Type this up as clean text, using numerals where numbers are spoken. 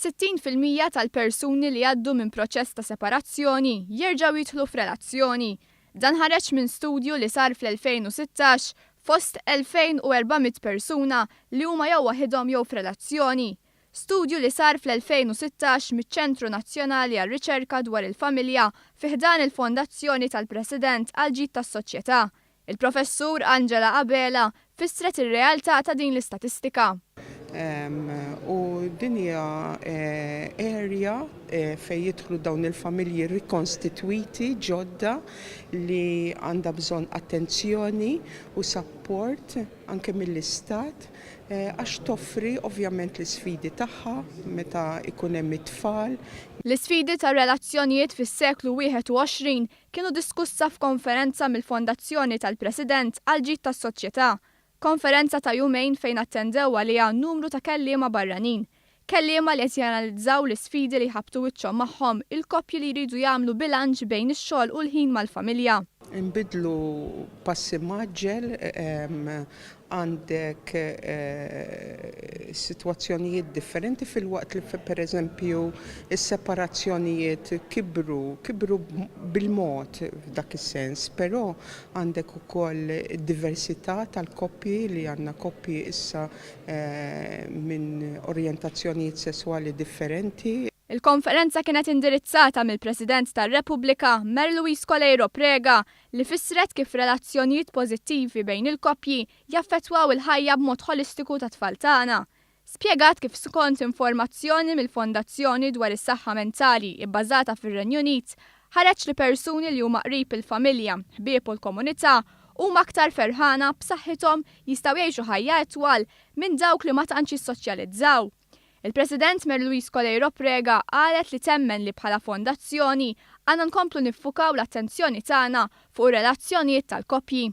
60% tal-persuni li għaddu minn proċess ta' separazzjoni jerġgħu jidħlu f'relazzjoni. Dan ħareġ minn studju li sar fl-2016 fost 2400 persuna li huma jew waħedhom jew f'relazzjoni. Studju li sar fl-2016 miċ-Ċentru Nazzjonali għar-Riċerka dwar il-Familja fi ħdan il-Fondazzjoni tal-President għall-Ġid tas-Soċjetà. Il-Professur Angela Abela fissret ir-realtà ta' din l-istatistika. U din hija area fejn jidħlu dawn il-familji rikonstitwiti ġodda li għandha bżonn attenzjoni u support anke mill-Istat għax toffri ovvjament l-isfidi tagħha meta ikun hemm it-tfal. L-isfidi ta' relazzjonijiet fis-seklu 21 kienu diskussa f'konferenza mill-Fondazzjoni tal-President għall-Ġid tas-Soċjetà. Konferenza ta' jumejn fejn attendew għaliha numru ta' kelliema barranin. Kelliema li qed janalizzaw l-isfidi li ħabtu wiċċhom magħhom il-koppji li jridu jagħmlu bilanċ bejn ix-xogħol u l-ħin mal-familja. Inbidlu passi maġġel għandek sitwazzjonijiet differenti fil-waqt li pereżempju is-separazzjonijiet kibru bil-mod f'dak is-sens, però għandek ukoll diversità tal-koppji li għandna koppji issa minn orjentazzjonijiet sesswali differenti. Il-konferenza kienet indirizzata mill-President tar-Repubblika Mary Louise Coleyro Prega li fissret kif relazzjonijiet pożittivi bejn il-koppji jaffettwaw il-ħajja b'mod holistiku ta' tfal tagħna. Spjegat kif skont informazzjoni mill-Fondazzjoni dwar is-saħħa mentali bbażata fir-Renju Unit ħareġ li persuni li huma qrib il-familja, ħbieb u l-komunità huma aktar ferħana b'saħħithom jistgħu jgħixu ħajja itwal minn dawk li ma tantx jissoċjalizzaw. Il-President Mary Louise Coleyro Prega qalet li temmen li bħala fondazzjoni għandna nkomplu niffukaw l-attenzjoni tagħna fuq ir-relazzjonijiet tal-koppji.